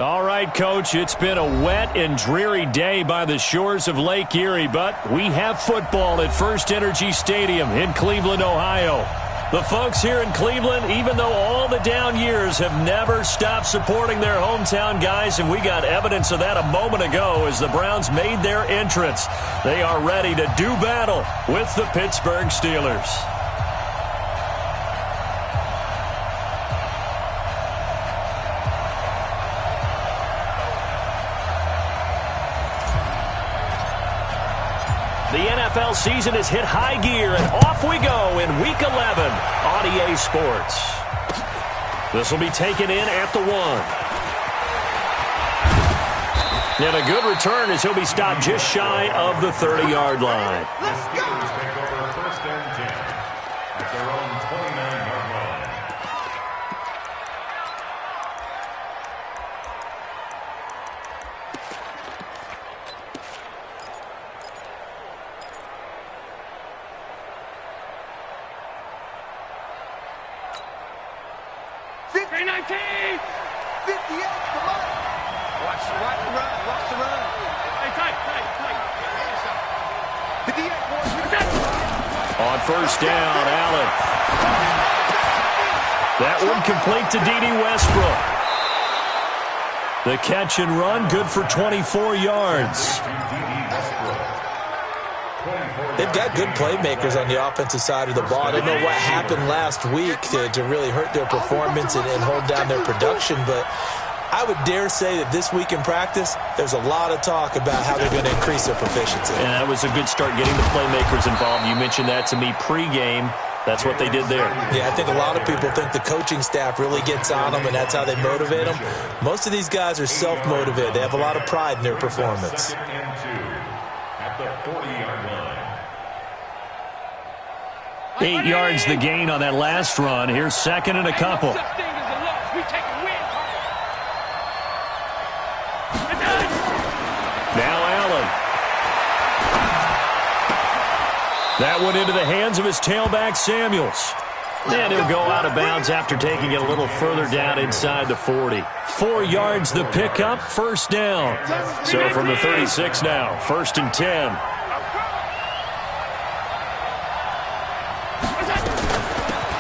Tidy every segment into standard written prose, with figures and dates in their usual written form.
All right, Coach, it's been a wet and dreary day by the shores of Lake Erie, but we have football at First Energy Stadium in Cleveland, Ohio. The folks here in Cleveland, even though all the down years, have never stopped supporting their hometown guys, and we got evidence of that a moment ago as the Browns made their entrance. They are ready to do battle with the Pittsburgh Steelers. The NFL season has hit high gear, and off we go in Week 11 on EA Sports. This will be taken in at the 1. And a good return as he'll be stopped just shy of the 30-yard line. Let's go! Take over first and 10 at their own 29-yard line. On first down, Allen. That one complete to D.D. Westbrook. The catch and run, good for 24 yards. They've got good playmakers on the offensive side of the ball. I don't know what happened last week to really hurt their performance and hold down their production, but I would dare say that this week in practice, there's a lot of talk about how they're going to increase their proficiency. And that was a good start getting the playmakers involved. You mentioned that to me pregame. That's what they did there. Yeah, I think a lot of people think the coaching staff really gets on them, and that's how they motivate them. Most of these guys are self-motivated. They have a lot of pride in their performance. At the 40-yard line. 8 yards the gain on that last run. Here's second and a couple. Now Allen. That one into the hands of his tailback, Samuels. And he'll go out of bounds after taking it a little further down inside the 40. 4 yards the pickup, first down. So from the 36 now, first and 10.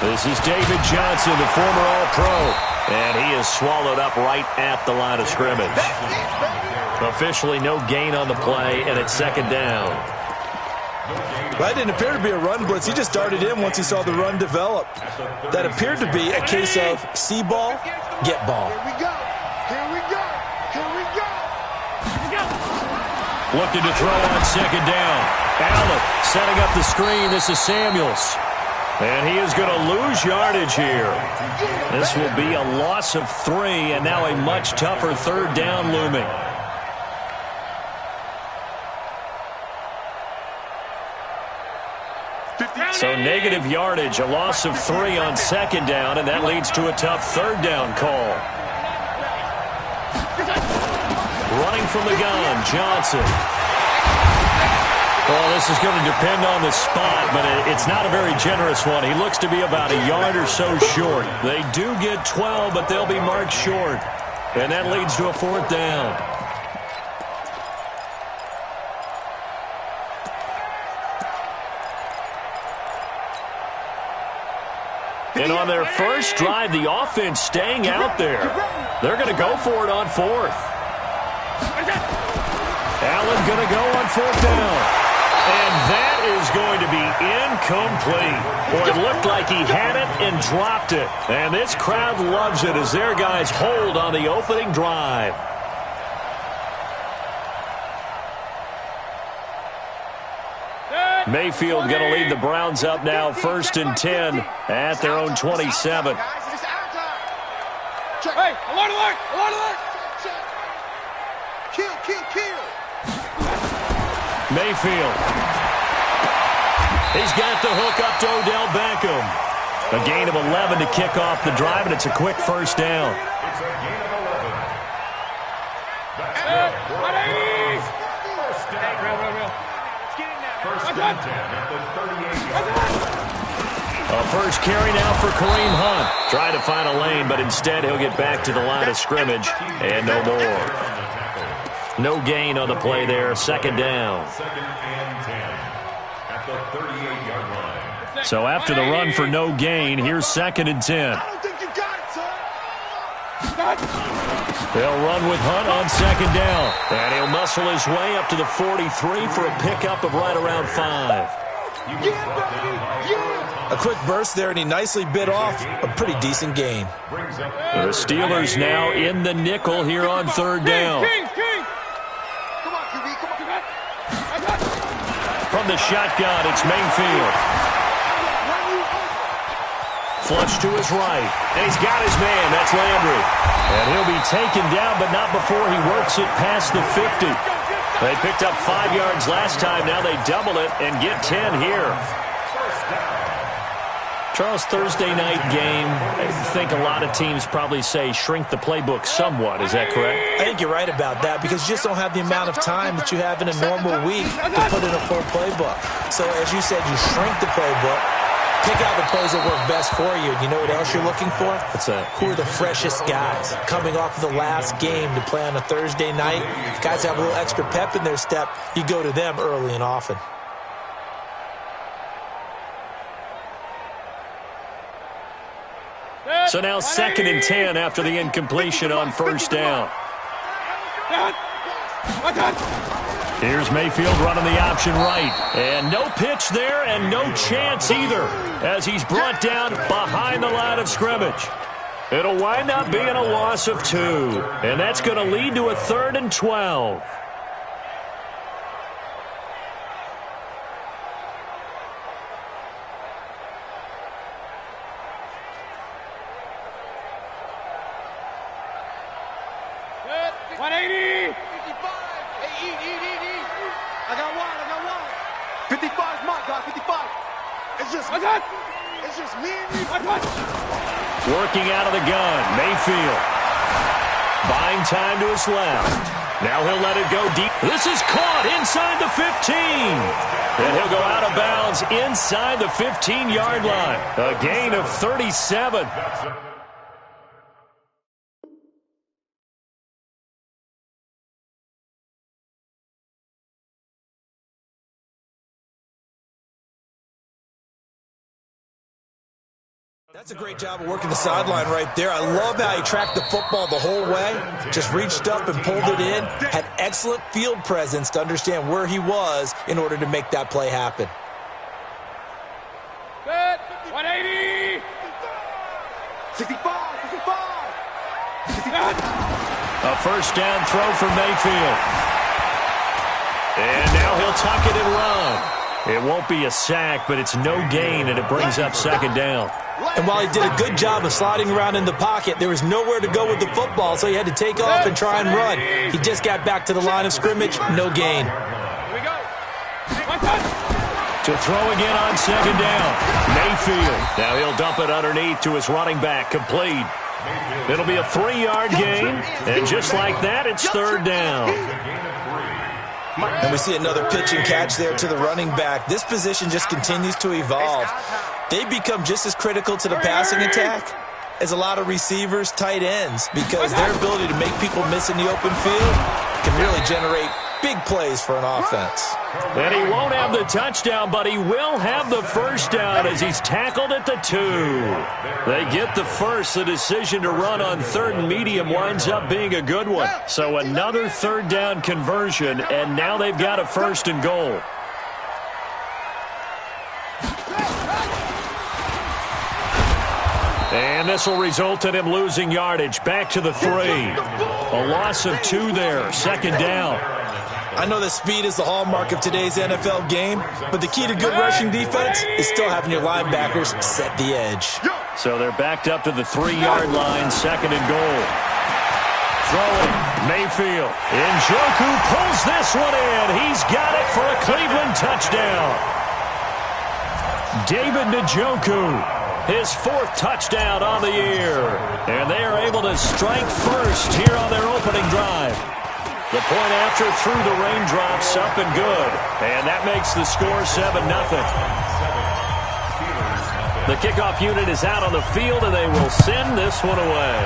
This is David Johnson, the former All-Pro. And he is swallowed up right at the line of scrimmage. Officially no gain on the play, and it's second down. That didn't appear to be a run blitz. He just darted in once he saw the run develop. That appeared to be a case of see ball, get ball. Here we go. Here we go. Here we go. Looking to throw on second down. Allen setting up the screen. This is Samuels. And he is going to lose yardage here. This will be a loss of 3, and now a much tougher third down looming. So negative yardage, a loss of 3 on second down, and that leads to a tough third down call. Running from the gun, Johnson. Well, this is going to depend on the spot, but it's not a very generous one. He looks to be about a yard or so short. They do get 12, but they'll be marked short. And that leads to a fourth down. And on their first drive, the offense staying out there. They're going to go for it on fourth. Allen going to go on fourth down. And that is going to be incomplete. Boy, it looked like he had it and dropped it. And this crowd loves it as their guys hold on the opening drive. Mayfield going to lead the Browns up now, first and 10 at their own 27. Hey, alert, alert, alert, alert. Kill, kill, kill. Mayfield. He's got the hook up to Odell Beckham. A gain of 11 to kick off the drive, and it's a quick first down. It's a gain of 11. First down. First and 10 at the 38-yard line. A first carry now for Kareem Hunt. Trying to find a lane, but instead he'll get back to the line of scrimmage and no more. No gain on the play there. Second down. Second and 10 at the 38-yard line. So after the run for no gain, here's second and 10. I don't think you got it, son. They'll run with Hunt on second down. And he'll muscle his way up to the 43 for a pickup of right around 5. A quick burst there, and he nicely bit off a pretty decent gain. The Steelers now in the nickel here on third down. Come on, QB, come on. From the shotgun, it's Mayfield. Flush to his right. And he's got his man. That's Landry. And he'll be taken down, but not before he works it past the 50. They picked up 5 yards last time. Now they double it and get 10 here. Charles, Thursday night game, I think a lot of teams probably say shrink the playbook somewhat. Is that correct? I think you're right about that because you just don't have the amount of time that you have in a normal week to put in a full playbook. So as you said, you shrink the playbook, pick out the plays that work best for you. You know what else you're looking for? What's that? Who are the freshest guys coming off of the last game to play on a Thursday night? Guys have a little extra pep in their step. You go to them early and often. So now second and 10 after the incompletion on first down. Here's Mayfield running the option right. And no pitch there and no chance either as he's brought down behind the line of scrimmage. It'll wind up being a loss of 2. And that's going to lead to a 3rd and 12. Working out of the gun, Mayfield. Buying time to his left. Now he'll let it go deep. This is caught inside the 15. And he'll go out of bounds inside the 15-yard line. A gain of 37. That's a great job of working the sideline right there. I love how he tracked the football the whole way, just reached up and pulled it in, had excellent field presence to understand where he was in order to make that play happen. 180! 65! A first down throw for Mayfield. And now he'll tuck it and run. It won't be a sack, but it's no gain, and it brings up second down. And while he did a good job of sliding around in the pocket, there was nowhere to go with the football, so he had to take off and try and run. He just got back to the line of scrimmage, no gain. To throw again on second down, Mayfield. Now he'll dump it underneath to his running back, complete. It'll be a 3-yard gain, and just like that, it's third down. And we see another pitch and catch there to the running back. This position just continues to evolve. They become just as critical to the passing attack as a lot of receivers, tight ends, because their ability to make people miss in the open field can really generate big plays for an offense. And he won't have the touchdown, but he will have the first down as he's tackled at the 2. They get the first. The decision to run on third and medium winds up being a good one. So another third down conversion, and now they've got a first and goal. And this will result in him losing yardage. Back to the 3. A loss of 2 there. Second down. I know that speed is the hallmark of today's NFL game, but the key to good rushing defense is still having your linebackers set the edge. So they're backed up to the 3-yard line, second and goal. Throwing, Mayfield. Njoku pulls this one in. He's got it for a Cleveland touchdown. David Njoku, his 4th touchdown on the year. And they are able to strike first here on their opening drive. The point after through the raindrops, up and good. And that makes the score 7-0. The kickoff unit is out on the field, and they will send this one away.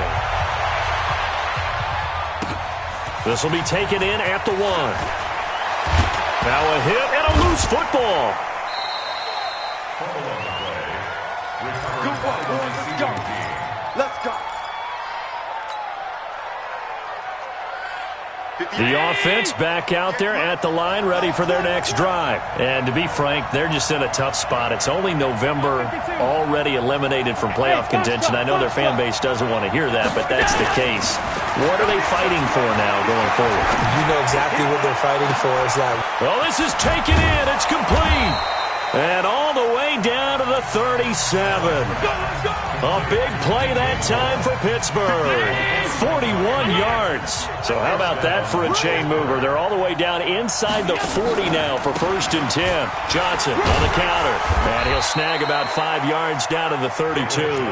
This will be taken in at the 1. Now a hit and a loose football. Good one, boys. Let's go. Let's go. The offense back out there at the line, ready for their next drive. And to be frank, they're just in a tough spot. It's only November, already eliminated from playoff contention. I know their fan base doesn't want to hear that, but that's the case. What are they fighting for now going forward? You know exactly what they're fighting for. Is that? Well, this is taken in. It's complete. And all the way down to the 37. A big play that time for Pittsburgh. 41 yards. So how about that for a chain mover? They're all the way down inside the 40 now for 1st and 10. Johnson on the counter. And he'll snag about 5 yards down to the 32.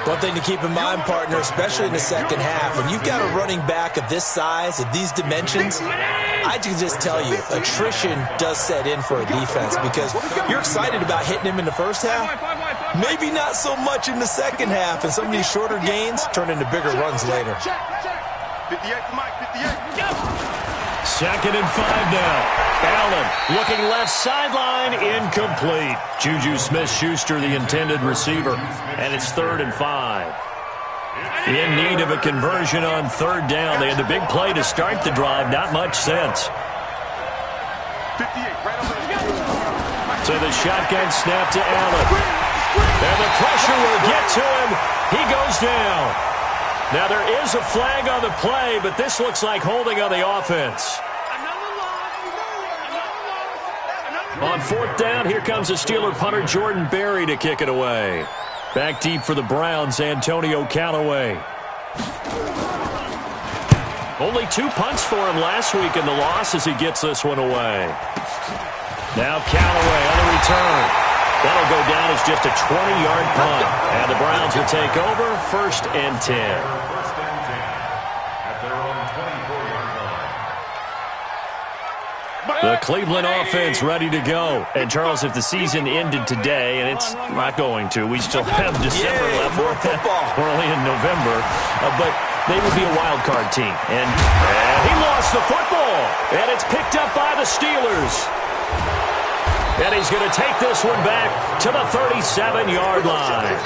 One thing to keep in mind, partner, especially in the second half, when you've got a running back of this size, of these dimensions, I can just tell you, attrition does set in for a defense because you're excited about hitting him in the first half, maybe not so much in the second half, and some of these shorter gains turn into bigger runs later. 58 for Mike, 58. 2nd and 5 now. Allen looking left sideline, incomplete. Juju Smith-Schuster, the intended receiver, and it's 3rd and 5. In need of a conversion on 3rd down. They had the big play to start the drive. Not much sense. 58, right over there. So the shotgun snap to Allen. And the pressure will get to him. He goes down. Now there is a flag on the play, but this looks like holding on the offense. On 4th down, here comes the Steeler punter Jordan Berry to kick it away. Back deep for the Browns, Antonio Callaway. Only 2 punts for him last week in the loss as he gets this one away. Now Callaway on the return. That'll go down as just a 20-yard punt. And the Browns will take over 1st and 10. 1st and 10 at their own 24-yard line. The Cleveland offense ready to go. And, Charles, if the season ended today, and it's not going to, we still have December left. More football. We're only in November. But they would be a wild card team. And he lost the football. And it's picked up by the Steelers. And he's going to take this one back to the 37-yard line.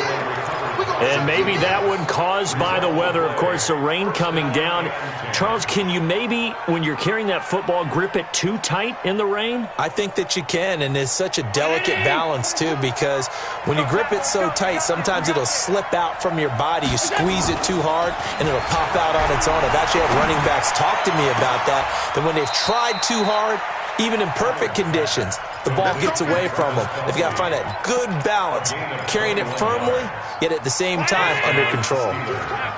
And maybe that one caused by the weather. Of course, the rain coming down. Charles, can you maybe, when you're carrying that football, grip it too tight in the rain? I think that you can, and it's such a delicate balance, too, because when you grip it so tight, sometimes it'll slip out from your body. You squeeze it too hard, and it'll pop out on its own. I've actually had running backs talk to me about that when they've tried too hard, even in perfect conditions, the ball gets away from them. They've got to find that good balance, carrying it firmly, yet at the same time under control.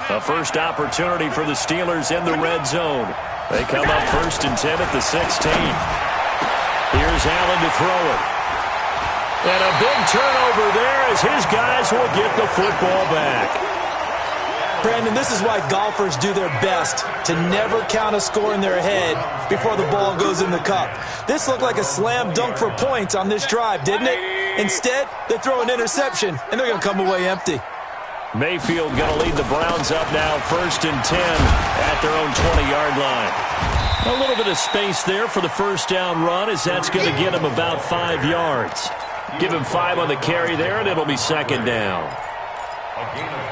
The first opportunity for the Steelers in the red zone. They come up 1st and 10 at the 16th. Here's Allen to throw it. And a big turnover there as his guys will get the football back. Brandon, this is why golfers do their best to never count a score in their head before the ball goes in the cup. This looked like a slam dunk for points on this drive, didn't it? Instead, they throw an interception, and they're going to come away empty. Mayfield going to lead the Browns up now 1st and 10 at their own 20-yard line. A little bit of space there for the first down run as that's going to get him about 5 yards. Give him 5 on the carry there, and it'll be 2nd down.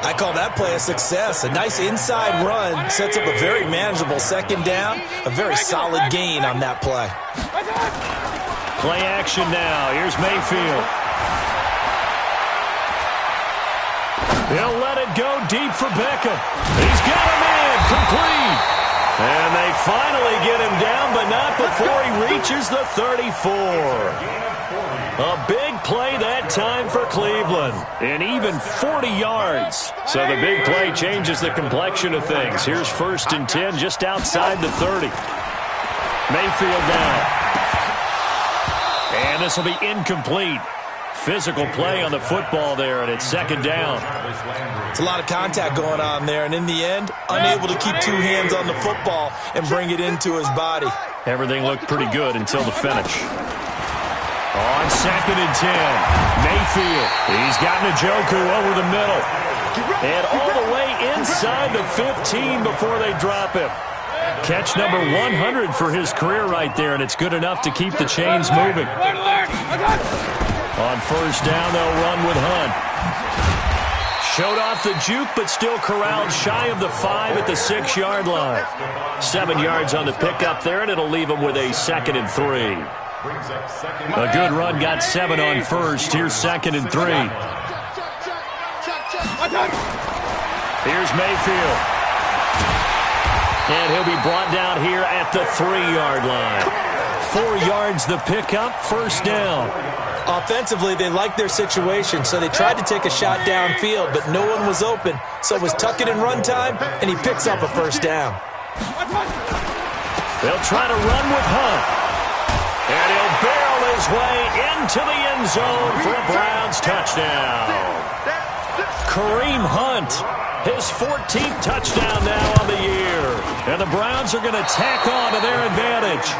I call that play a success. A nice inside run sets up a very manageable 2nd down. A very solid gain on that play. Play action now. Here's Mayfield. He'll let it go deep for Beckham. He's got him in. Complete. And they finally get him down, but not before he reaches the 34. A big play that time for Cleveland, and even 40 yards. So the big play changes the complexion of things. Here's 1st and 10 just outside the 30. Mayfield down. And this will be incomplete. Physical play on the football there, and it's 2nd down. It's a lot of contact going on there, and in the end, unable to keep 2 hands on the football and bring it into his body. Everything looked pretty good until the finish. On 2nd and 10, Mayfield. He's got Njoku over the middle. And all the way inside the 15 before they drop him. Catch number 100 for his career right there, and it's good enough to keep the chains moving. On 1st down, they'll run with Hunt. Showed off the juke, but still corralled shy of the 5 at the 6-yard line. 7 yards on the pickup there, and it'll leave him with a 2nd and 3. A good run got 7 on 1st. Here's 2nd and 3. Here's Mayfield. And he'll be brought down here at the 3-yard line. 4 yards the pickup, 1st down. Offensively, they liked their situation, so they tried to take a shot downfield, but no one was open. So it was tuck it in run time, and he picks up a 1st down. They'll try to run with Hunt. And he'll barrel his way into the end zone for a Browns touchdown. Kareem Hunt, his 14th touchdown now on the year. And the Browns are going to tack on to their advantage.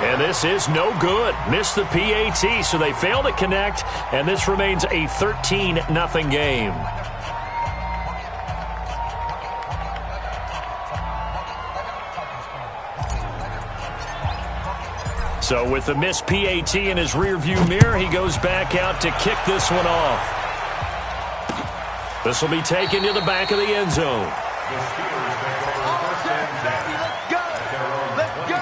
And this is no good. Missed the PAT, so they fail to connect, and this remains a 13-0 game. So with the missed PAT in his rearview mirror, he goes back out to kick this one off. This will be taken to the back of the end zone. The Steelers take over 1st and 10. Let's go! Let's go!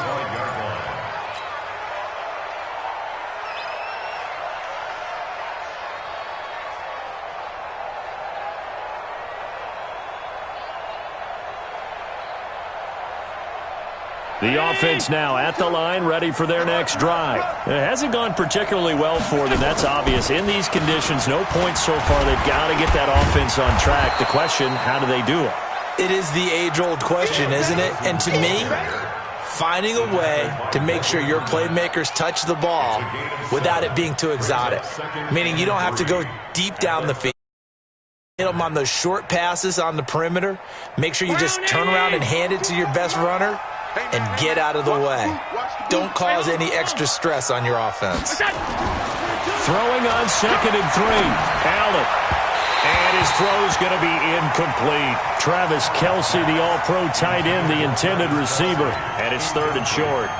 The offense now at the line, ready for their next drive. It hasn't gone particularly well for them, that's obvious. In these conditions, no points so far. They've got to get that offense on track. The question, how do they do it? It is the age-old question, isn't it? And to me, finding a way to make sure your playmakers touch the ball without it being too exotic. Meaning you don't have to go deep down the field. Hit them on those short passes on the perimeter. Make sure you just turn around and hand it to your best runner and get out of the way. Don't cause any extra stress on your offense. Throwing on 2nd and 3. Allen. And his throw's going to be incomplete. Travis Kelce, the all-pro tight end, the intended receiver. And it's 3rd and short.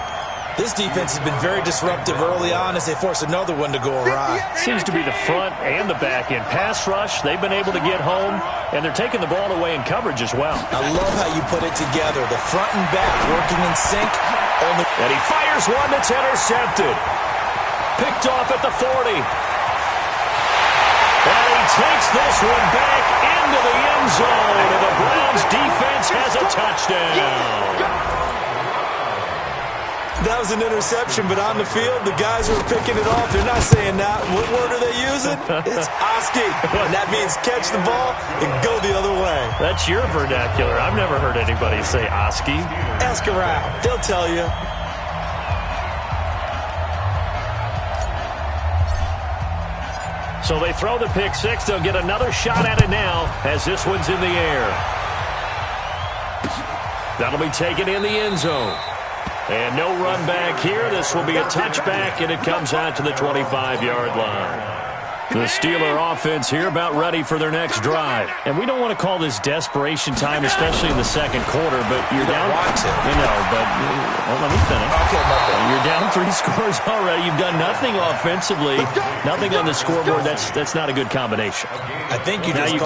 This defense has been very disruptive early on as they force another one to go awry. Seems to be the front and the back end. Pass rush, they've been able to get home, and they're taking the ball away in coverage as well. I love how you put it together. The front and back working in sync. And he fires one that's intercepted. Picked off at the 40. And he takes this one back into the end zone, and the Browns defense has a touchdown. That was an interception, but on the field, the guys who are picking it off, they're not saying that. What word are they using? It's Oski. And that means catch the ball and go the other way. That's your vernacular. I've never heard anybody say Oski. Ask around. They'll tell you. So they throw the pick six. They'll get another shot at it now as this one's in the air. That'll be taken in the end zone. And no run back here. This will be a touchback, and it comes out to the 25-yard line. The Steeler offense here about ready for their next drive. And we don't want to call this desperation time, especially in the second quarter, but you're down. You know, but let me finish. Okay, you're down 3 scores already. You've done nothing offensively, nothing on the scoreboard. That's not a good combination. I think you just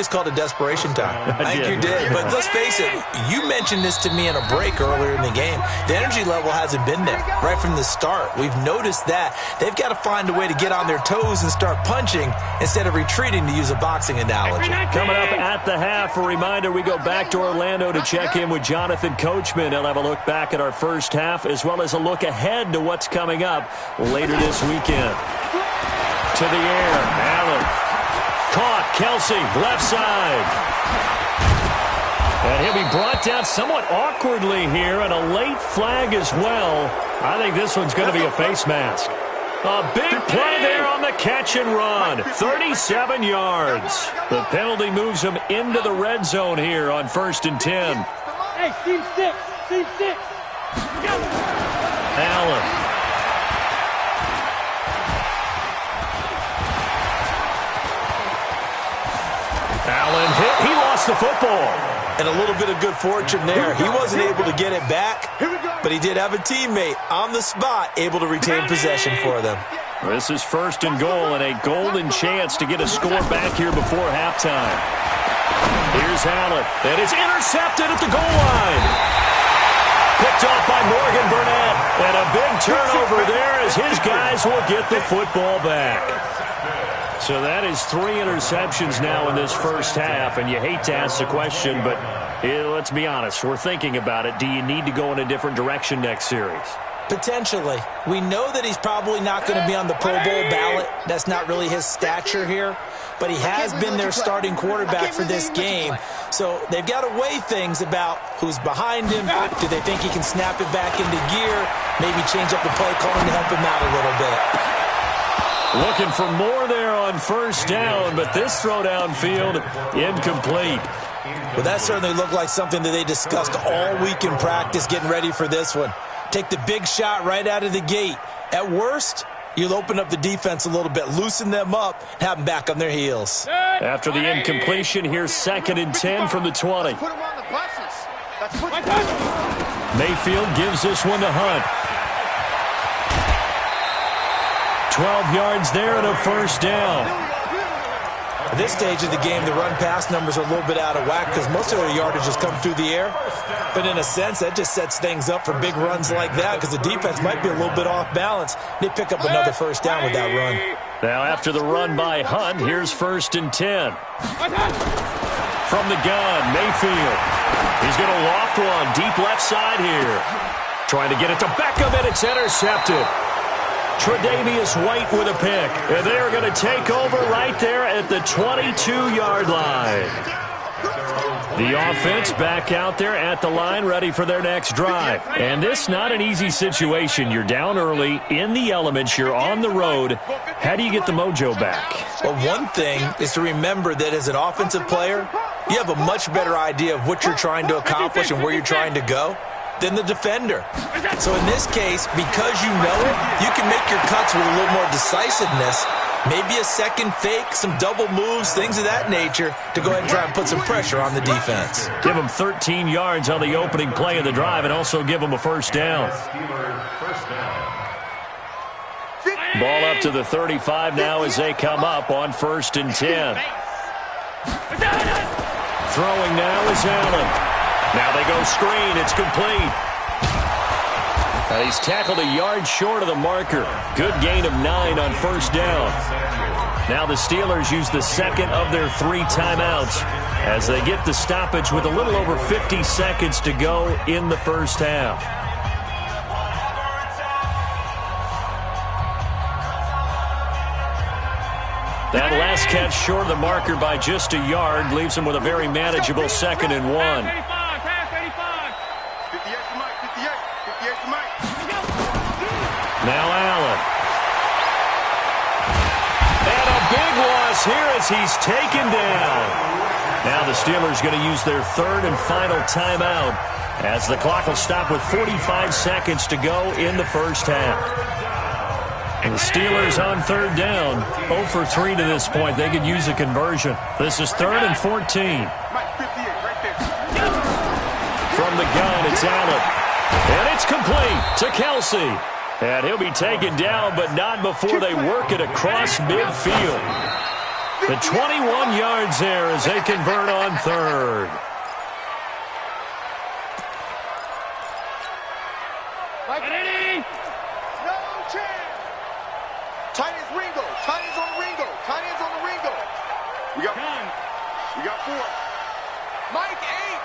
called it desperation time. I think you did. But let's face it, you mentioned this to me in a break earlier in the game. The energy level hasn't been there right from the start. We've noticed that. They've got to find a way to get on their toes and start punching instead of retreating, to use a boxing analogy. Coming up at the half, a reminder, we go back to Orlando to check in with Jonathan Coachman. He'll have a look back at our first half as well as a look ahead to what's coming up later this weekend. To the air, Allen. Caught, Kelce, left side. And he'll be brought down somewhat awkwardly here, and a late flag as well. I think this one's going to be a face mask. A big play there on the catch and run. 37 yards. The penalty moves him into the red zone here on 1st and 10. Hey, team 6. Team 6. Allen. Allen hit. He lost the football. And a little bit of good fortune there. He wasn't able to get it back, but he did have a teammate on the spot able to retain possession for them. This is 1st and goal and a golden chance to get a score back here before halftime. Here's Allen. And it's intercepted at the goal line. Picked off by Morgan Burnett. And a big turnover there as his guys will get the football back. So that is 3 interceptions now in this first half. And you hate to ask the question, but let's be honest. We're thinking about it. Do you need to go in a different direction next series? Potentially. We know that he's probably not going to be on the Pro Bowl ballot. That's not really his stature here. But he has been their starting quarterback for this game. So they've got to weigh things about who's behind him. Do they think he can snap it back into gear? Maybe change up the play calling to help him out a little bit. Looking for more there on 1st down, but this throw downfield incomplete. Well, that certainly looked like something that they discussed all week in practice getting ready for this one. Take the big shot right out of the gate. At worst, you'll open up the defense a little bit, loosen them up, have them back on their heels. After the incompletion, here's 2nd and 10 from the 20. Mayfield gives this one to Hunt. 12 yards there and a 1st down. At this stage of the game, the run-pass numbers are a little bit out of whack because most of their yardage has come through the air. But in a sense, that just sets things up for big runs like that because the defense might be a little bit off balance. They pick up another 1st down with that run. Now after the run by Hunt, here's 1st and 10. From the gun, Mayfield. He's going to loft one deep left side here. Trying to get it to Beckham, and it's intercepted. Tre'Davious White with a pick. And they are going to take over right there at the 22-yard line. The offense back out there at the line, ready for their next drive. And this not an easy situation. You're down early, in the elements, you're on the road. How do you get the mojo back? Well, one thing is to remember that as an offensive player, you have a much better idea of what you're trying to accomplish and where you're trying to go than the defender. So in this case, because you know it, you can make your cuts with a little more decisiveness. Maybe a second fake, some double moves, things of that nature to go ahead and try and put some pressure on the defense. Give them 13 yards on the opening play of the drive and also give them a 1st down. Ball up to the 35 now as they come up on 1st and 10. Throwing now is Allen. Now they go screen. It's complete. He's tackled a yard short of the marker. Good gain of 9 on 1st down. Now the Steelers use the 2nd of their 3 timeouts as they get the stoppage with a little over 50 seconds to go in the 1st half. That last catch short of the marker by just a yard leaves him with a very manageable 2nd and 1. Now Allen. And a big loss here as he's taken down. Now the Steelers going to use their 3rd and final timeout as the clock will stop with 45 seconds to go in the 1st half. And the Steelers on 3rd down, 0 for 3 to this point. They could use a conversion. This is 3rd and 14. From the gun, it's Allen. And it's complete to Kelsey. And he'll be taken down, but not before they work it across midfield. The 21 yards there as they convert on 3rd. Tight ends Ringo. Tight ends on the Ringo. Tight ends on the Ringo. We got 4. Mike 8.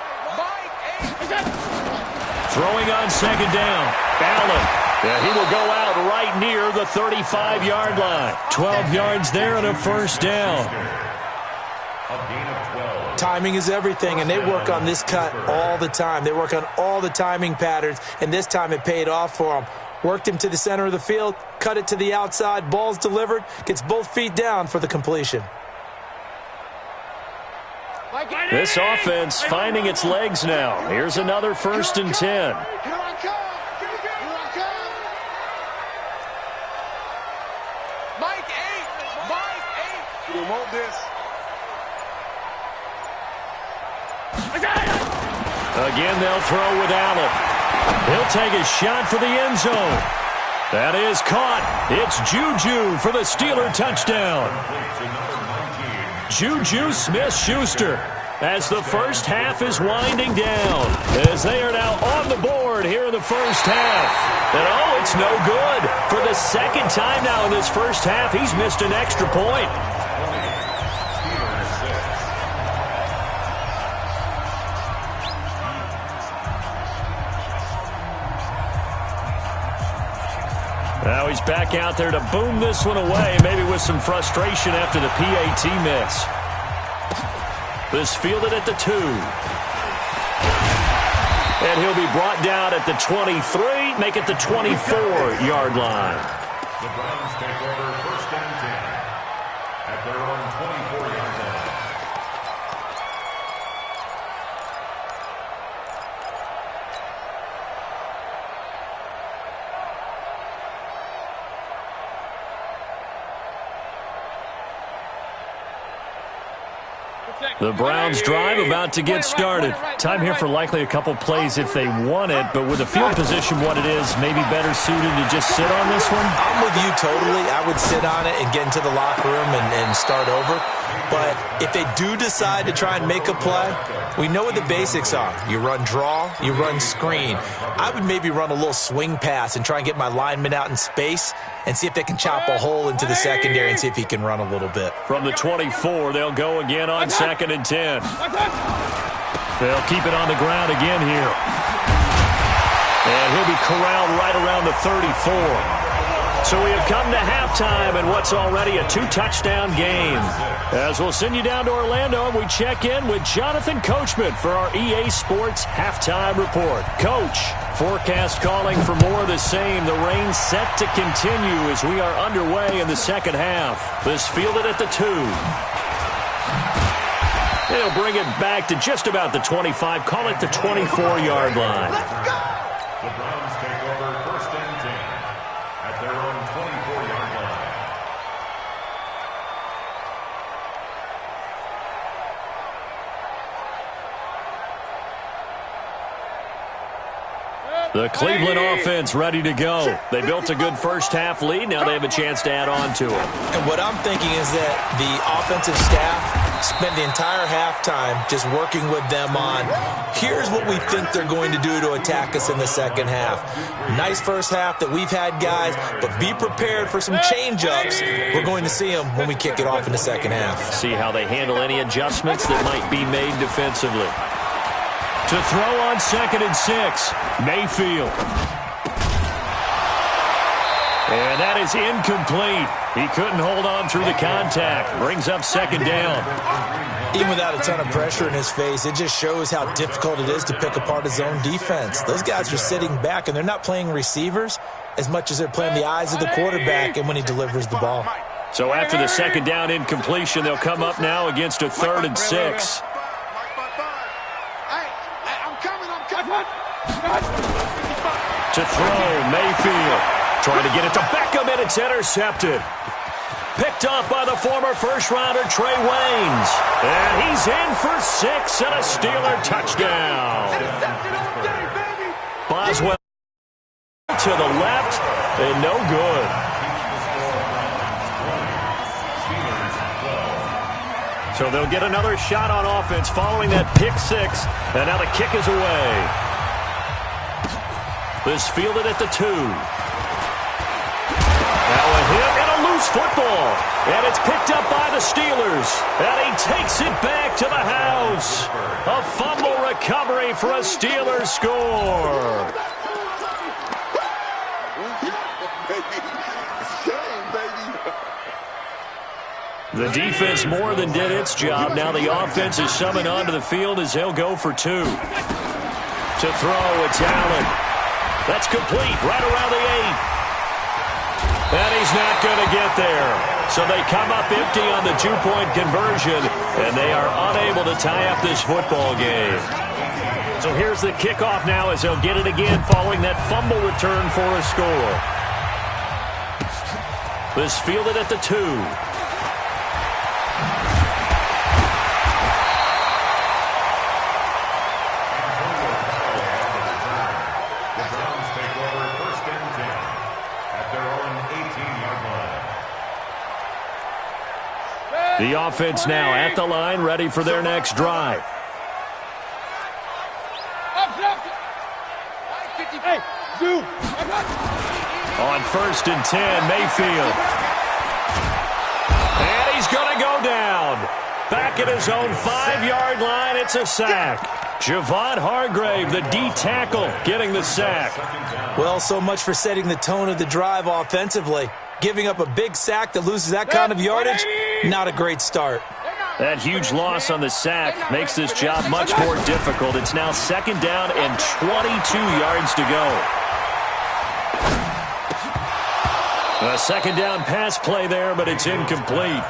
Throwing on 2nd down. Allen. Yeah, he will go out right near the 35-yard line. 12 yards there and a 1st down. Timing is everything, and they work on this cut all the time. They work on all the timing patterns, and this time it paid off for them. Worked him to the center of the field, cut it to the outside, ball's delivered, gets both feet down for the completion. This offense finding its legs now. Here's another 1st and 10. Again, they'll throw with Allen. He'll take a shot for the end zone. That is caught. It's Juju for the Steeler touchdown. Juju Smith-Schuster as the first half is winding down, as they are now on the board here in the first half. And oh, it's no good. For the second time now in this first half, he's missed an extra point. Now he's back out there to boom this one away, maybe with some frustration after the PAT miss. This fielded at the 2. And he'll be brought down at the 23, make it the 24-yard line. The Browns take over first and 10 at their own 24-yard line. The Browns drive about to get started. Time here for likely a couple plays if they want it, but with the field position what it is, maybe better suited to just sit on this one? I'm with you totally. I would sit on it and get into the locker room and start over. But if they do decide to try and make a play, we know what the basics are. You run draw, you run screen. I would maybe run a little swing pass and try and get my lineman out in space and see if they can chop a hole into the secondary and see if he can run a little bit. From the 24, they'll go again on 2nd and 10. They'll keep it on the ground again here. And he'll be corralled right around the 34. So we have come to halftime in what's already a 2-touchdown game. As we'll send you down to Orlando, and we check in with Jonathan Coachman for our EA Sports Halftime Report. Coach, forecast calling for more of the same. The rain set to continue as we are underway in the second half. This fielded at the 2. They'll bring it back to just about the 25. Call it the 24-yard line. The Browns take over first and 10 at their own 24-yard line. The Cleveland offense ready to go. They built a good first-half lead. Now they have a chance to add on to it. And what I'm thinking is that the offensive staff spent the entire halftime just working with them on, here's what we think they're going to do to attack us in the second half. Nice first half that we've had, guys, but be prepared for some change-ups. We're going to see them when we kick it off in the second half. See how they handle any adjustments that might be made defensively. To throw on 2nd and 6, Mayfield. And that is incomplete. He couldn't hold on through the contact. Brings up 2nd down. Even without a ton of pressure in his face, it just shows how difficult it is to pick apart his own defense. Those guys are sitting back, and they're not playing receivers as much as they're playing the eyes of the quarterback and when he delivers the ball. So after the 2nd down incompletion, they'll come up now against a 3rd and 6. To throw, Mayfield. Trying to get it to Beckham, and it's intercepted. Picked off by the former first-rounder Trey Waynes. And he's in for 6 and a Steeler touchdown. Boswell to the left, and no good. So they'll get another shot on offense following that pick 6. And now the kick is away. This fielded at the 2. Now a hit and a loose football. And it's picked up by the Steelers. And he takes it back to the house. A fumble recovery for a Steelers score. The defense more than did its job. Now the offense is summoned onto the field as they'll go for 2. To throw, it's Allen. That's complete, right around the 8. And he's not going to get there. So they come up empty on the 2-point conversion, and they are unable to tie up this football game. So here's the kickoff now as they'll get it again following that fumble return for a score. This fielded at the 2. The offense now at the line, ready for their next drive. On 1st and 10, Mayfield. And he's going to go down. Back at his own 5-yard line, it's a sack. Javon Hargrave, the D tackle, getting the sack. Well, so much for setting the tone of the drive offensively. Giving up a big sack that loses that kind of yardage, not a great start. That huge loss on the sack makes this job much more difficult. It's now 2nd down and 22 yards to go. A 2nd down pass play there, but it's incomplete.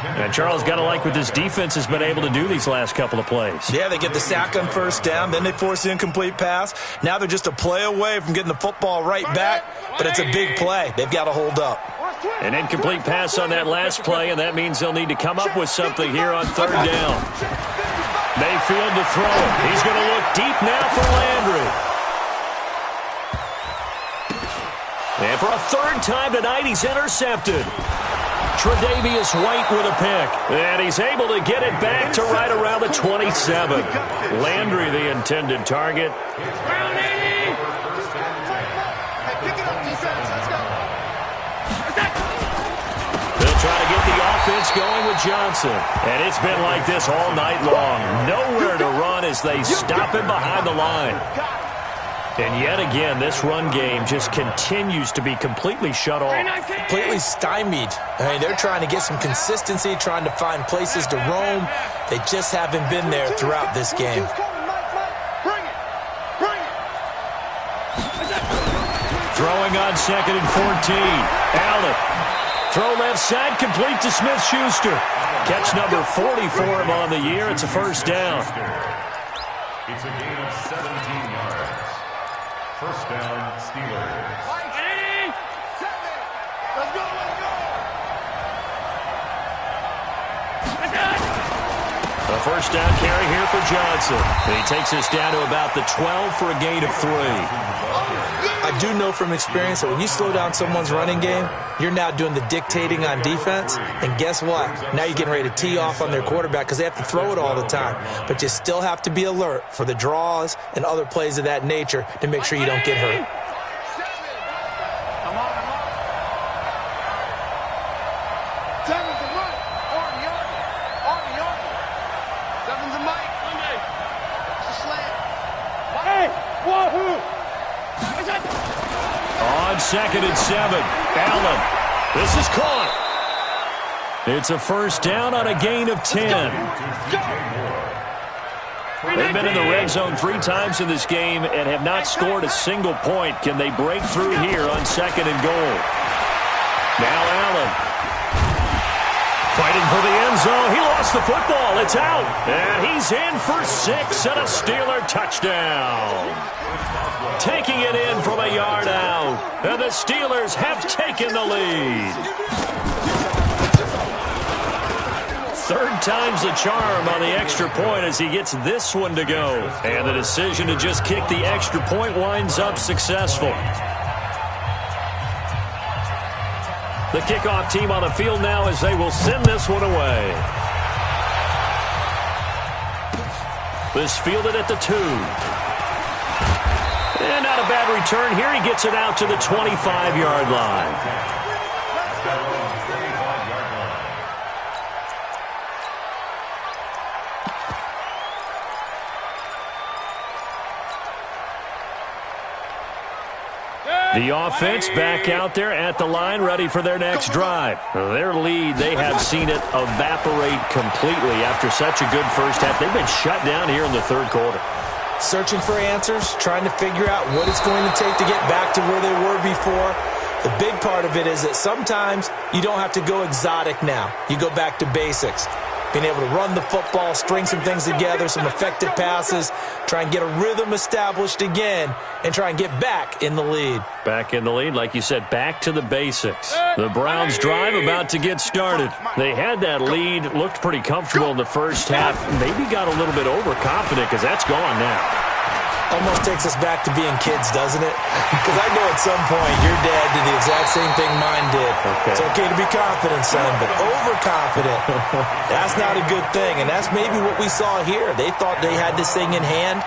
And Charles, got to like what this defense has been able to do these last couple of plays. Yeah, they get the sack on 1st down, then they force the incomplete pass. Now they're just a play away from getting the football right back, but it's a big play. They've got to hold up. An incomplete pass on that last play, and that means they'll need to come up with something here on 3rd down. Mayfield to throw it. He's going to look deep now for Landry. And for a 3rd time tonight, he's intercepted. Tre'Davious White with a pick. And he's able to get it back to right around the 27. Landry, the intended target. They'll try to get the offense going with Johnson. And it's been like this all night long. Nowhere to run as they stop him behind the line. And yet again, this run game just continues to be completely shut off. Completely stymied. I mean, they're trying to get some consistency, trying to find places to roam. They just haven't been there throughout this game. Throwing on 2nd and 14. Allen. Throw left side, complete to Smith-Schuster. Catch number 40 for him on the year. It's a 1st down. It's a gain of 17 yards. 1st down, Steelers. Let's go, let's go. A 1st down carry here for Johnson. And he takes us down to about the 12 for a gain of 3. I do know from experience that when you slow down someone's running game, you're now doing the dictating on defense. And guess what? Now you're getting ready to tee off on their quarterback because they have to throw it all the time. But you still have to be alert for the draws and other plays of that nature to make sure you don't get hurt. On 2nd and 7, Allen. This is caught. It's a 1st down on a gain of 10. They've been in the red zone 3 times in this game and have not scored a single point. Can they break through here on 2nd and goal? Now Allen. Fighting for the end zone. He lost the football. It's out. And he's in for 6 and a Steeler touchdown. Taking it in from a yard out. And the Steelers have taken the lead. 3rd time's the charm on the extra point as he gets this one to go. And the decision to just kick the extra point winds up successful. The kickoff team on the field now as they will send this one away. This fielded at the 2. And not a bad return here. He gets it out to the 25-yard line. The offense back out there at the line, ready for their next drive. Their lead, they have seen it evaporate completely after such a good first half. They've been shut down here in the 3rd quarter. Searching for answers, trying to figure out what it's going to take to get back to where they were before. The big part of it is that sometimes you don't have to go exotic now. You go back to basics. Being able to run the football, string some things together, some effective passes, try and get a rhythm established again, and try and get back in the lead. Back in the lead, like you said, back to the basics. The Browns drive about to get started. They had that lead, looked pretty comfortable in the first half, maybe got a little bit overconfident because that's gone now. Almost takes us back to being kids, doesn't it? Because I know at some point your dad did the exact same thing mine did. Okay. It's okay to be confident, son, but overconfident, that's not a good thing. And that's maybe what we saw here. They thought they had this thing in hand,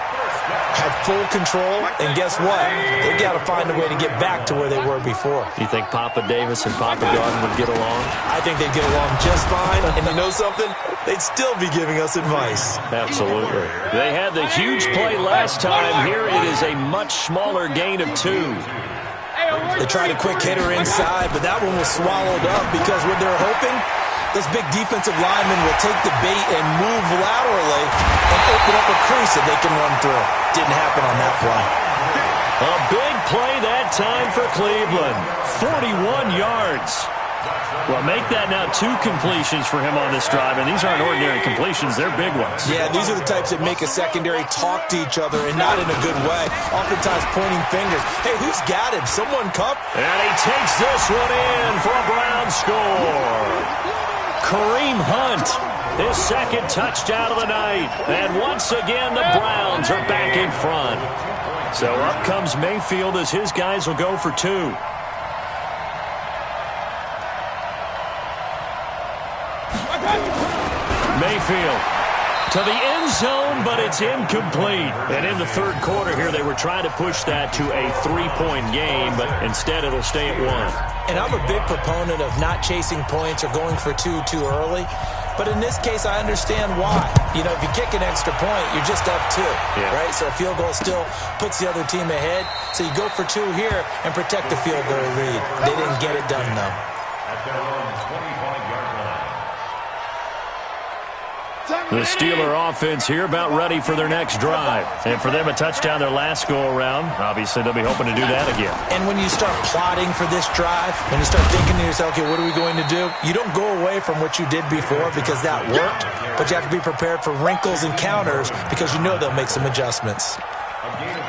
had full control, and guess what? They got to find a way to get back to where they were before. You think Papa Davis and Papa Garden would get along? I think they'd get along just fine, and you know something? They'd still be giving us advice. Absolutely. They had the huge play last time. Here it is a much smaller gain of 2. They tried a quick hitter inside, but that one was swallowed up because what they're hoping, those big defensive linemen will take the bait and move laterally and open up a crease that they can run through. Didn't happen on that play. A big play that time for Cleveland. 41 yards. Well, make that now 2 completions for him on this drive, and these aren't ordinary completions. They're big ones. Yeah, these are the types that make a secondary talk to each other, and not in a good way. Oftentimes pointing fingers. Hey, who's got him? Someone come. And he takes this one in for a Browns score. Kareem Hunt, his second touchdown of the night. And once again, the Browns are back in front. So up comes Mayfield as his guys will go for 2. Mayfield to the end zone, but it's incomplete. And in the third quarter here, they were trying to push that to a 3-point game, but instead it'll stay at 1. And I'm a big proponent of not chasing points or going for 2 too early. But in this case, I understand why. You know, if you kick an extra point, you're just up 2, right? So a field goal still puts the other team ahead. So you go for 2 here and protect the field goal lead. They didn't get it done, though. At their own 25-yard line. The Steeler offense here about ready for their next drive. And for them, a touchdown their last go-around. Obviously, they'll be hoping to do that again. And when you start plotting for this drive, when you start thinking to yourself, okay, what are we going to do? You don't go away from what you did before because that worked, but you have to be prepared for wrinkles and counters because you know they'll make some adjustments.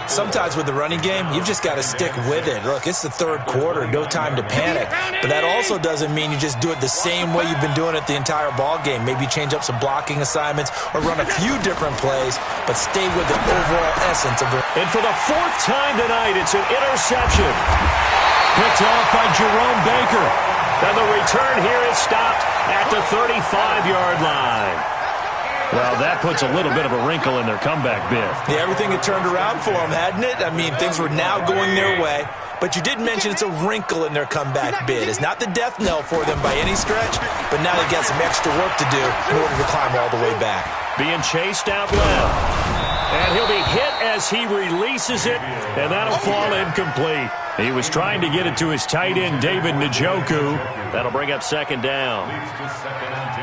Sometimes with the running game, you've just got to stick with it. Look, it's the third quarter, no time to panic. But that also doesn't mean you just do it the same way you've been doing it the entire ball game. Maybe change up some blocking assignments or run a few different plays, but stay with the overall essence of it. And for the 4th time tonight, it's an interception. Picked off by Jerome Baker. And the return here is stopped at the 35-yard line. Well, that puts a little bit of a wrinkle in their comeback bid. Yeah, everything had turned around for them, hadn't it? I mean, things were now going their way. But you did mention it's a wrinkle in their comeback bid. It's not the death knell for them by any stretch, but now they got some extra work to do in order to climb all the way back. Being chased out left. And he'll be hit as he releases it, and that'll fall incomplete. He was trying to get it to his tight end, David Njoku. That'll bring up 2nd down. Leads to 2nd and 10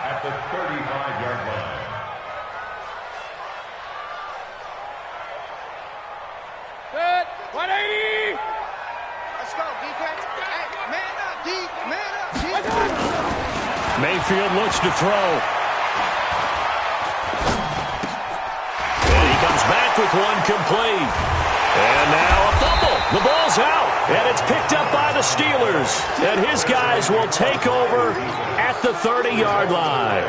at the 35-yard line. Good. 180. Let's go, defense. Hey, man up, D. Man up, D. Mayfield looks to throw. And he comes back with one complete. And now a fumble. The ball's out. And it's picked up by the Steelers. And his guys will take over at the 30-yard line.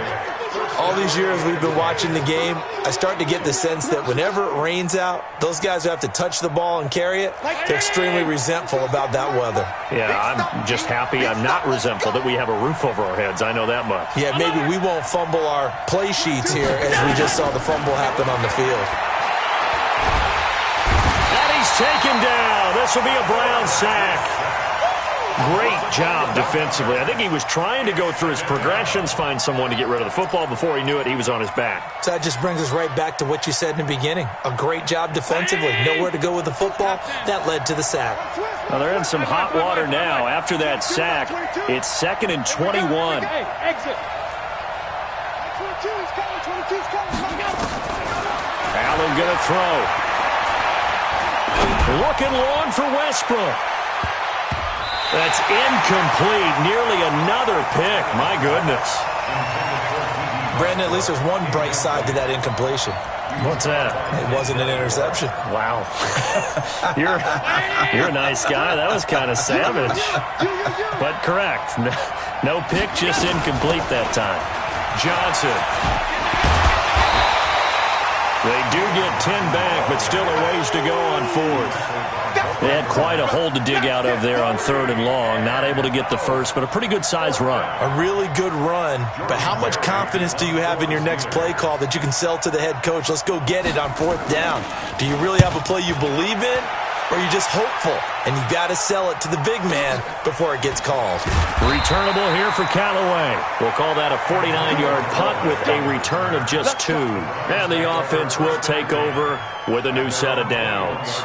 All these years we've been watching the game, I start to get the sense that whenever it rains out, those guys who have to touch the ball and carry it, they're extremely resentful about that weather. Yeah, I'm just happy I'm not resentful that we have a roof over our heads. I know that much. Yeah, maybe we won't fumble our play sheets here as we just saw the fumble happen on the field. And he's taken down. This will be a Brown sack. Great job defensively. I think he was trying to go through his progressions, find someone to get rid of the football. Before he knew it, he was on his back. So that just brings us right back to what you said in the beginning. A great job defensively. Nowhere to go with the football. That led to the sack. Well, they're in some hot water now. After that sack, it's 2nd and 21. Hey, exit. 22's coming, 22's coming. Allen going to throw. Looking long for Westbrook. That's incomplete. Nearly another pick. My goodness. Brandon, at least there's one bright side to that incompletion. What's that? It wasn't an interception. Wow. You're a nice guy. That was kind of savage. But correct. No pick, just incomplete that time. Johnson. They do get 10 back, but still a ways to go on fourth. They had quite a hole to dig out of there on 3rd and long. Not able to get the first, but a pretty good-sized run. A really good run, but how much confidence do you have in your next play call that you can sell to the head coach? Let's go get it on 4th down. Do you really have a play you believe in, or are you just hopeful? And you got to sell it to the big man before it gets called. Returnable here for Callaway. We'll call that a 49-yard punt with a return of just 2. And the offense will take over with a new set of downs.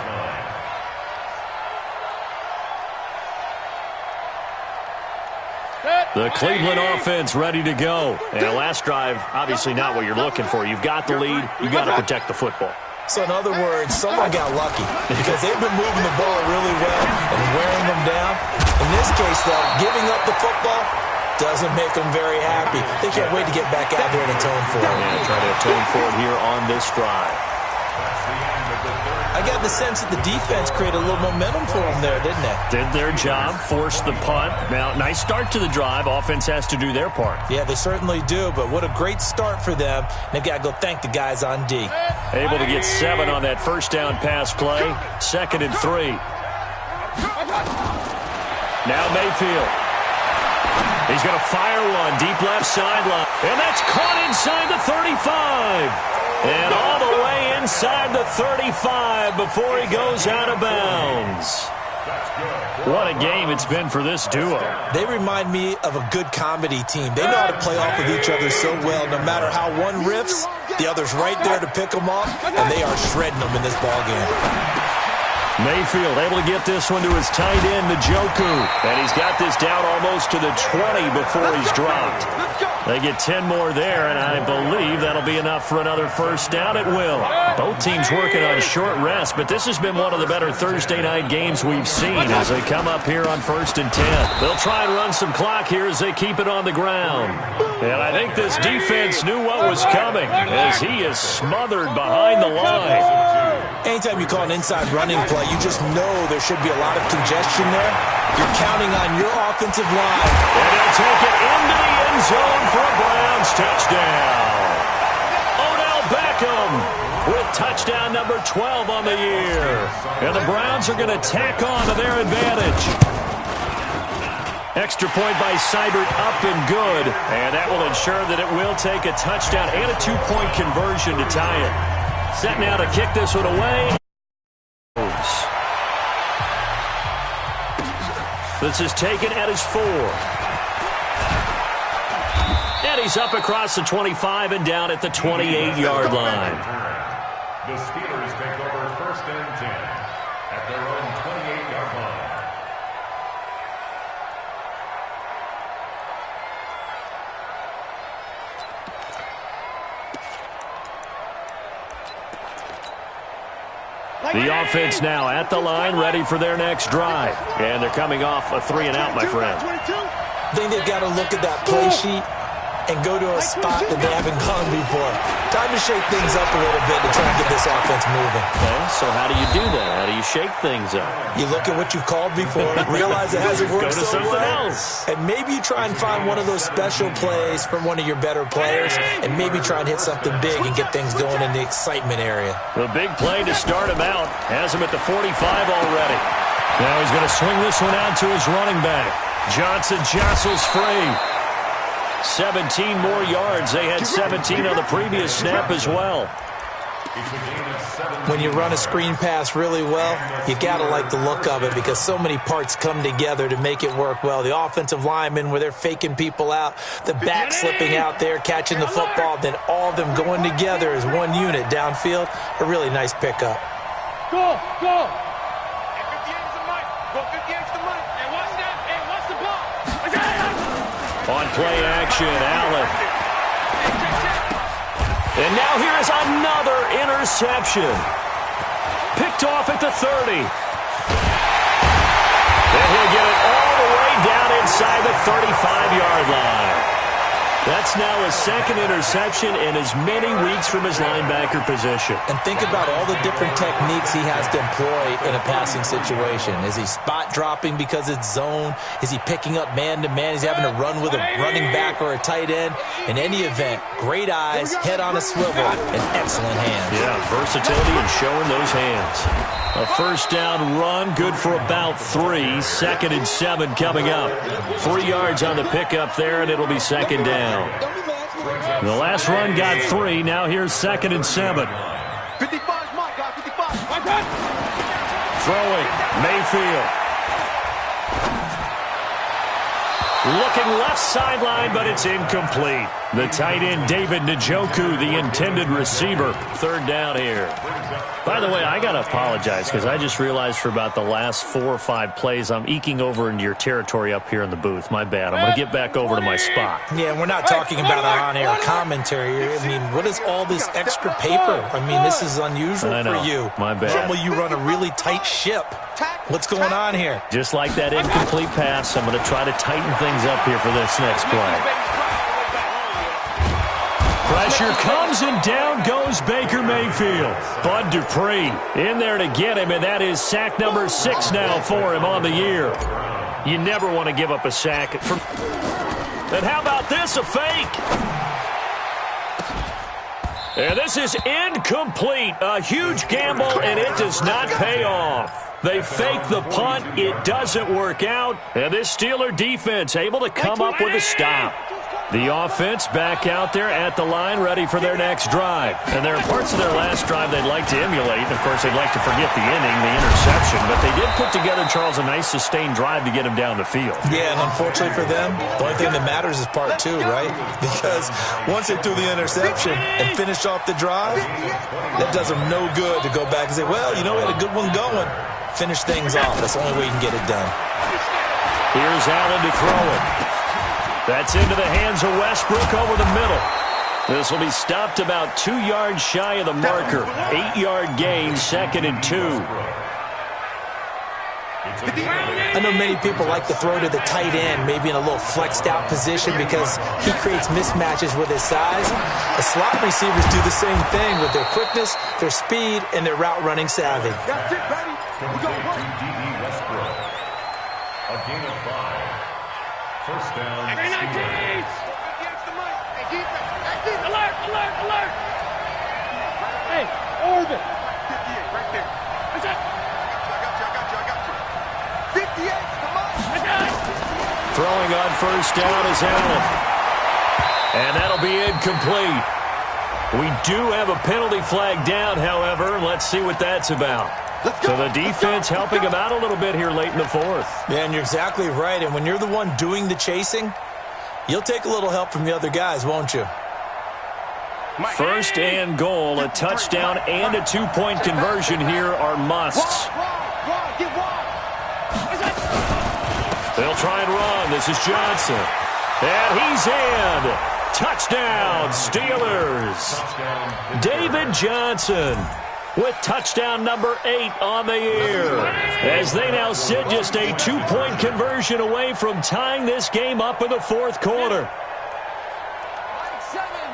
The Cleveland offense ready to go. And last drive, obviously not what you're looking for. You've got the lead. You've got to protect the football. So in other words, someone got lucky because they've been moving the ball really well and wearing them down. In this case, though, giving up the football doesn't make them very happy. They can't wait to get back out there and atone for it. Yeah, try to atone for it here on this drive. I got the sense that the defense created a little momentum for them there, didn't they? Did their job, forced the punt. Now, nice start to the drive. Offense has to do their part. Yeah, they certainly do, but what a great start for them. They've got to go thank the guys on D. Able to get 7 on that first down pass play. 2nd and 3. Now Mayfield. He's going to fire one deep left sideline. And that's caught inside the 35. And all the way inside the 35 before he goes out of bounds. What a game it's been for this duo. They remind me of a good comedy team. They know how to play off of each other so well. No matter how one riffs, the other's right there to pick them off, and they are shredding them in this ballgame. Mayfield able to get this one to his tight end, Njoku. And he's got this down almost to the 20 before he's dropped. They get 10 more there, and I believe that'll be enough for another first down. It will. Both teams working on short rest, but this has been one of the better Thursday night games we've seen as they come up here on 1st and 10. They'll try and run some clock here as they keep it on the ground. And I think this defense knew what was coming as he is smothered behind the line. Anytime you call an inside running play, you just know there should be a lot of congestion there. You're counting on your offensive line. And they'll take it into the end zone for a Browns touchdown. Odell Beckham with touchdown number 12 on the year. And the Browns are going to tack on to their advantage. Extra point by Seibert up and good. And that will ensure that it will take a touchdown and a 2-point conversion to tie it. Set now to kick this one away. This is taken at his 4. And he's up across the 25 and down at the 28-yard line. The Steelers take over 1st and 10 at their own 28-yard line. The offense now at the line, ready for their next drive. And they're coming off a 3-and-out, my friend. I think they've got to look at that play sheet and go to a spot that they haven't gone before. Time to shake things up a little bit to try and get this offense moving. Okay, so how do you do that? How do you shake things up? You look at what you called before, realize it hasn't worked Go to so something well, else. and maybe you try and find one of those special plays from one of your better players, and maybe try and hit something big and get things going in the excitement area. The big play to start him out has him at the 45 already. Now he's going to swing this one out to his running back. Johnson jostles free. 17 more yards. They had 17 on the previous snap as well. When you run a screen pass really well, you got to like the look of it because so many parts come together to make it work well. The offensive linemen, where they're faking people out, the back slipping out there, catching the football, then all of them going together as one unit downfield. A really nice pickup. Go, go. On play action, Allen. And now here is another interception. Picked off at the 30. And he'll get it all the way down inside the 35-yard line. That's now his second interception in as many weeks from his linebacker position. And think about all the different techniques he has to employ in a passing situation. Is he spot dropping because it's zone? Is he picking up man-to-man? Is he having to run with a running back or a tight end? In any event, great eyes, head on a swivel, and excellent hands. Yeah, versatility and showing those hands. A first down run, good for about 3. 2nd and 7 coming up. 3 yards on the pickup there, and it'll be 2nd down. The last run got 3. Now here's 2nd and 7. 55, Mike, 55. Throwing, Mayfield. Looking left sideline, but it's incomplete. The tight end, David Njoku, the intended receiver. 3rd down here. By the way, I got to apologize because I just realized for about the last 4 or 5 plays, I'm eking over into your territory up here in the booth. My bad. I'm going to get back over to my spot. Yeah, we're not talking about an on-air commentary. I mean, what is all this extra paper? I mean, this is unusual for you. My bad. Normally you run a really tight ship. What's going on here? Just like that incomplete pass, I'm going to try to tighten things up here for this next play. Pressure comes, and down goes Baker Mayfield. Bud Dupree in there to get him, and that is sack number 6 now for him on the year. You never want to give up a sack. And how about this, a fake? And this is incomplete. A huge gamble, and it does not pay off. They fake the punt. It doesn't work out. And this Steeler defense able to come up with a stop. The offense back out there at the line, ready for their next drive. And there are parts of their last drive they'd like to emulate. And, of course, they'd like to forget the inning, the interception. But they did put together, Charles, a nice sustained drive to get him down the field. Yeah, and unfortunately for them, the only thing that matters is part 2, right? Because once they threw the interception and finished off the drive, that does them no good to go back and say, well, you know, we had a good one going. Finish things off. That's the only way you can get it done. Here's Allen to throw it. That's into the hands of Westbrook over the middle. This will be stopped about 2 yards shy of the marker. 8-yard gain, 2nd and 2. I know many people like to throw to the tight end, maybe in a little flexed out position because he creates mismatches with his size. The slot receivers do the same thing with their quickness, their speed, and their route running savvy. That's it, baby. We go. Westbrook. A gain of 5. First down. Alert, alert, alert. Hey, Orbit. 58, right there. What's that? I got you. 58, come on. Throwing on first down is Allen. And that'll be incomplete. We do have a penalty flag down, however. Let's see what that's about. So the defense helping him out a little bit here late in the 4th. Yeah, and you're exactly right. And when you're the one doing the chasing, you'll take a little help from the other guys, won't you? First and goal, a touchdown and a 2-point conversion here are musts. They'll try and run. This is Johnson. And he's in. Touchdown, Steelers. David Johnson with touchdown number 8 on the year, as they now sit just a 2-point conversion away from tying this game up in the 4th quarter.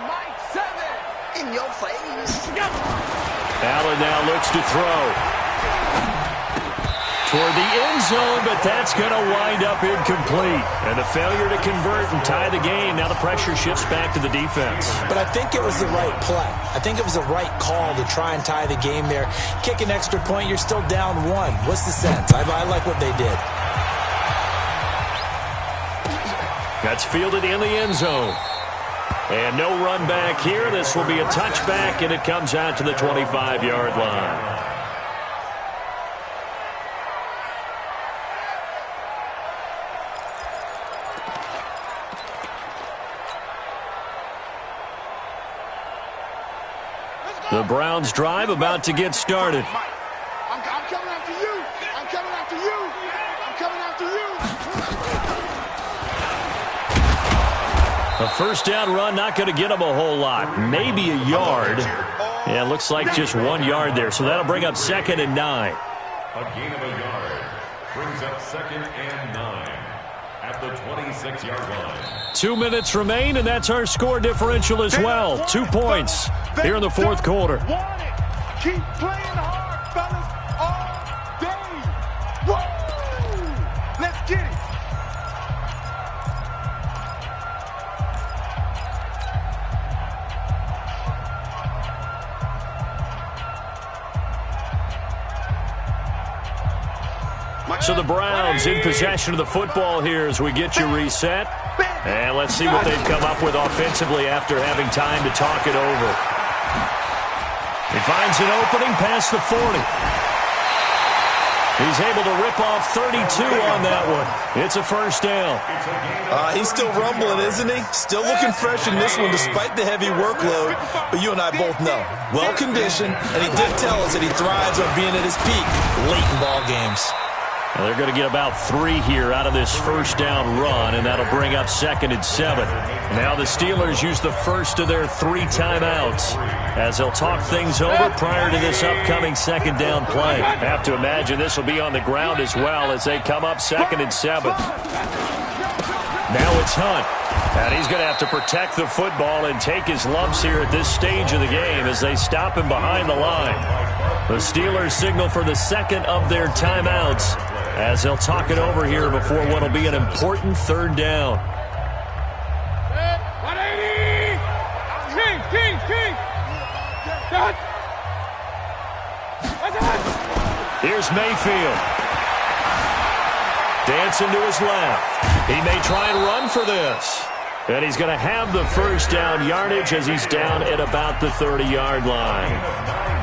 Mike 7. In your face. Allen now looks to throw toward the end zone, but that's going to wind up incomplete. And a failure to convert and tie the game. Now the pressure shifts back to the defense. But I think it was the right play. I think it was the right call to try and tie the game there. Kick an extra point, you're still down 1. What's the sense? I like what they did. That's fielded in the end zone. And no run back here. This will be a touchback, and it comes out to the 25-yard line. The Browns drive about to get started. I'm coming after you. I'm coming after you. I'm coming after you. A first down run, not going to get him a whole lot. Maybe a yard. Yeah, it looks like just 1 yard there. So that'll bring up 2nd and 9. A gain of a yard brings up 2nd and 9. at the 26-yard line. 2 minutes remain, and that's our score differential as well. 2 points here in the fourth quarter. Keep playing hard, fellas, all day. Woo! Let's get it. So the Browns in possession of the football here as we get you reset. And let's see what they've come up with offensively after having time to talk it over. He finds an opening past the 40. He's able to rip off 32 on that one. It's a first down. He's still rumbling, isn't he? Still looking fresh in this one despite the heavy workload. But you and I both know, well-conditioned, and he did tell us that he thrives on being at his peak late in ball games. Well, they're going to get about 3 here out of this first down run, and that'll bring up 2nd and 7. Now the Steelers use the first of their 3 timeouts as they'll talk things over prior to this upcoming 2nd down play. I have to imagine this will be on the ground as well as they come up 2nd and 7. Now it's Hunt, and he's going to have to protect the football and take his lumps here at this stage of the game as they stop him behind the line. The Steelers signal for the 2nd of their timeouts as they'll talk it over here before what will be an important 3rd down. Here's Mayfield. Dancing to his left. He may try and run for this. And he's going to have the first down yardage as he's down at about the 30-yard line.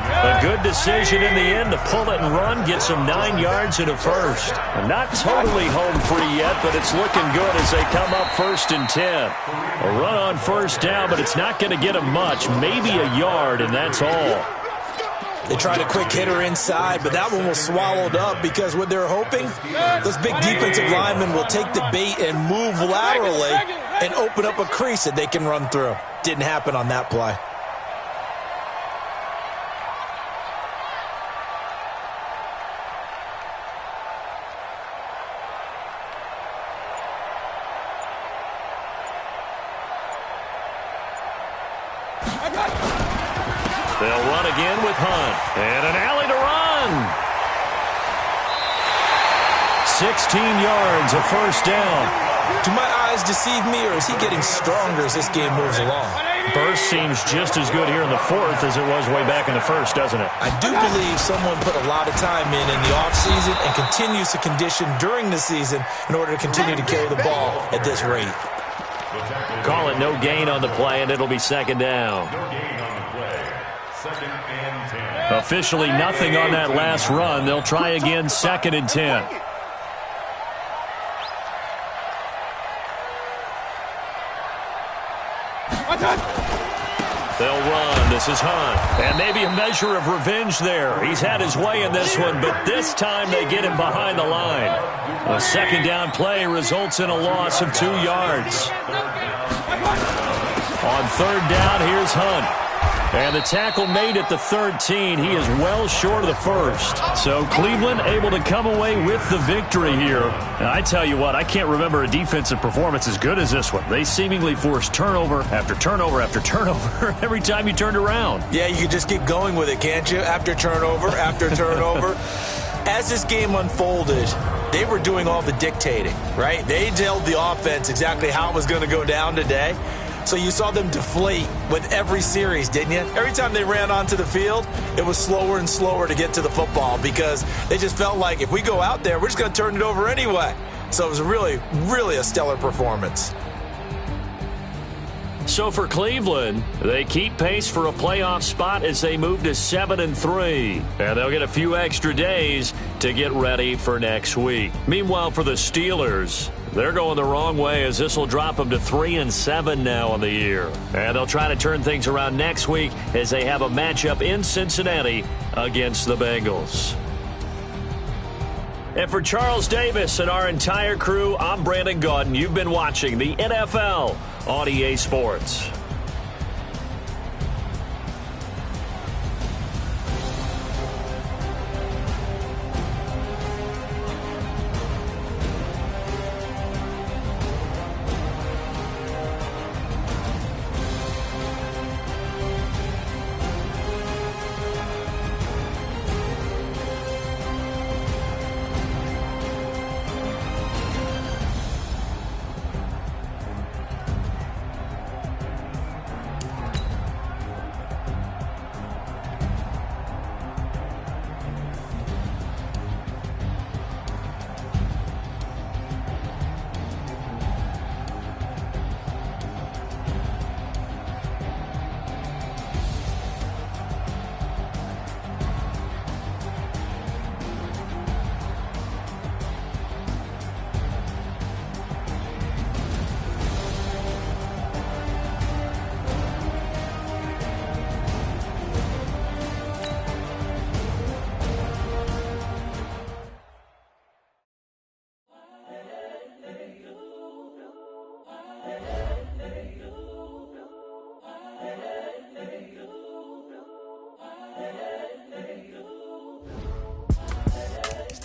A good decision in the end to pull it and run, get some 9 yards and a first. Not totally home free yet, but it's looking good as they come up 1st and 10. A run on first down, but it's not going to get him much, maybe a yard, and that's all. They tried a quick hitter inside, but that one was swallowed up because what they're hoping, those big defensive linemen will take the bait and move laterally and open up a crease that they can run through. Didn't happen on that play. They'll run again with Hunt. And an alley to run. 16 yards, a first down. Do my eyes deceive me, or is he getting stronger as this game moves along? Burst seems just as good here in the 4th as it was way back in the 1st, doesn't it? I do believe someone put a lot of time in the offseason and continues to condition during the season in order to continue to carry the ball at this rate. Call it no gain on the play, and it'll be 2nd down. No gain on the play. 2nd and 10. Officially nothing on that last run. They'll try again 2nd and 10. They'll run. This is Hunt. And maybe a measure of revenge there. He's had his way in this one, but this time they get him behind the line. A 2nd down play results in a loss of 2 yards. On 3rd down, here's Hunt. And the tackle made at the 13. He is well short of the first. So Cleveland able to come away with the victory here. And I tell you what, I can't remember a defensive performance as good as this one. They seemingly forced turnover after turnover after turnover every time you turned around. Yeah, you can just keep going with it, can't you? After turnover, after turnover. As this game unfolded, they were doing all the dictating, right? They told the offense exactly how it was going to go down today. So you saw them deflate with every series, didn't you? Every time they ran onto the field, it was slower and slower to get to the football because they just felt like if we go out there, we're just going to turn it over anyway. So it was really, really a stellar performance. So for Cleveland, they keep pace for a playoff spot as they move to 7-3. And they'll get a few extra days to get ready for next week. Meanwhile, for the Steelers, they're going the wrong way as this will drop them to 3-7 now on the year. And they'll try to turn things around next week as they have a matchup in Cincinnati against the Bengals. And for Charles Davis and our entire crew, I'm Brandon Gaudin. You've been watching the NFL on EA Sports.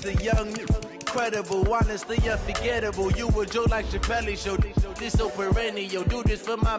The young, incredible, honestly unforgettable. You were Joe like Chappelle Show. This so perennial. Do this for my